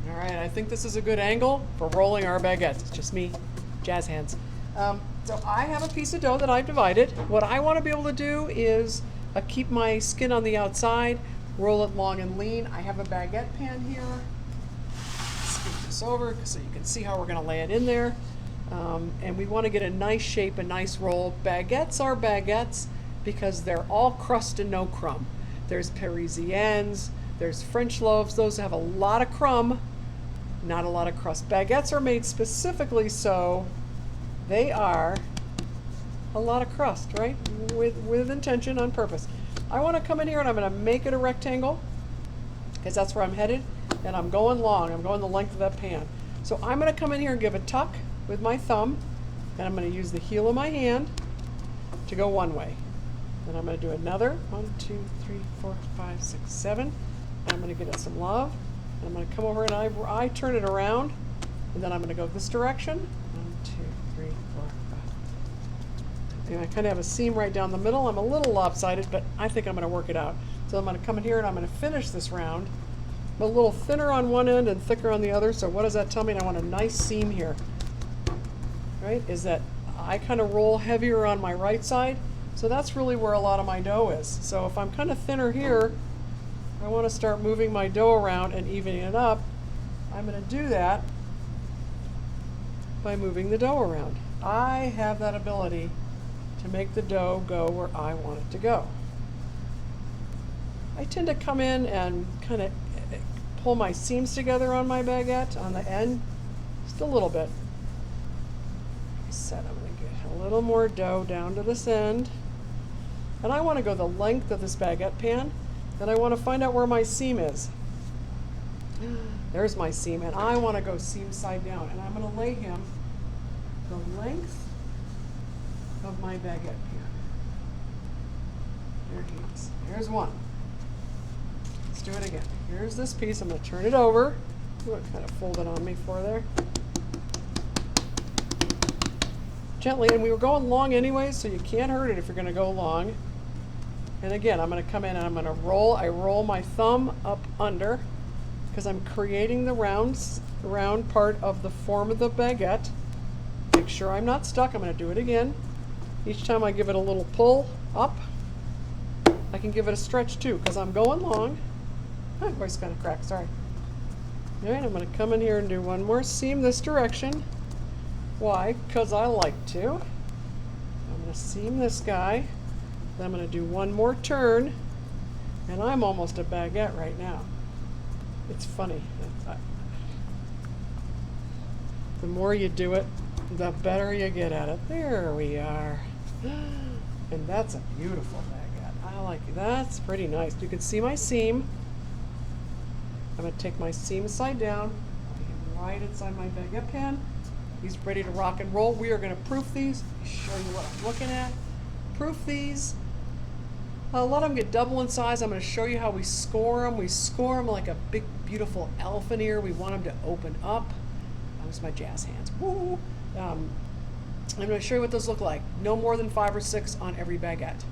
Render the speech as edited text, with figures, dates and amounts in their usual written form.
All right, I think this is a good angle for rolling our baguettes. It's just me, jazz hands. So I have a piece of dough that I've divided. What I want to be able to do is keep my skin on the outside, roll it long and lean. I have a baguette pan here. Scoop this over so you can see how we're going to lay it in there. And we want to get a nice shape, a nice roll. Baguettes are baguettes because they're all crust and no crumb. There's Parisiennes, there's French loaves. Those have a lot of crumb, not a lot of crust. Baguettes are made specifically so they are a lot of crust, right? With intention, on purpose. I want to come in here and I'm going to make it a rectangle because that's where I'm headed. And I'm going long. I'm going the length of that pan. So I'm going to come in here and give a tuck with my thumb. And I'm going to use the heel of my hand to go one way. Then I'm going to do another. 1, 2, 3, 4, 5, 6, 7. And I'm going to give it some love. And I'm going to come over and I turn it around. And then I'm going to go this direction. 1, 2, 3, 4, 5. And I kind of have a seam right down the middle. I'm a little lopsided, but I think I'm going to work it out. So I'm going to come in here and I'm going to finish this round. I'm a little thinner on one end and thicker on the other. So what does that tell me? I want a nice seam here. Right? Is that I kind of roll heavier on my right side. So that's really where a lot of my dough is. So if I'm kind of thinner here, I want to start moving my dough around and evening it up. I'm going to do that by moving the dough around. I have that ability to make the dough go where I want it to go. I tend to come in and kind of pull my seams together on my baguette on the end, just a little bit. Like I said, I'm going to get a little more dough down to this end. And I want to go the length of this baguette pan, and I want to find out where my seam is. There's my seam, and I want to go seam side down, and I'm going to lay him the length of my baguette pan. There he is. There's one. Let's do it again. Here's this piece. I'm going to turn it over. Ooh, it kind of folded on me for there. Gently, and we were going long anyway, so you can't hurt it if you're going to go long. And again, I'm going to come in and I'm going to roll. I roll my thumb up under because I'm creating the round part of the form of the baguette. Make sure I'm not stuck. I'm going to do it again. Each time I give it a little pull up, I can give it a stretch too because I'm going long. My voice kind of cracked, sorry. All right, I'm going to come in here and do one more seam this direction. Why? Because I like to. I'm going to seam this guy. Then I'm going to do one more turn. And I'm almost a baguette right now. It's funny. The more you do it, the better you get at it. There we are. And that's a beautiful baguette. I like it. That's pretty nice. You can see my seam. I'm going to take my seam side down, right inside my baguette pan. He's ready to rock and roll. We are going to proof these. Show you what I'm looking at. Proof these. Let them get double in size. I'm going to show you how we score them. We score them like a big, beautiful elephant ear. We want them to open up. That was my jazz hands. Woo! I'm going to show you what those look like. No more than 5 or 6 on every baguette.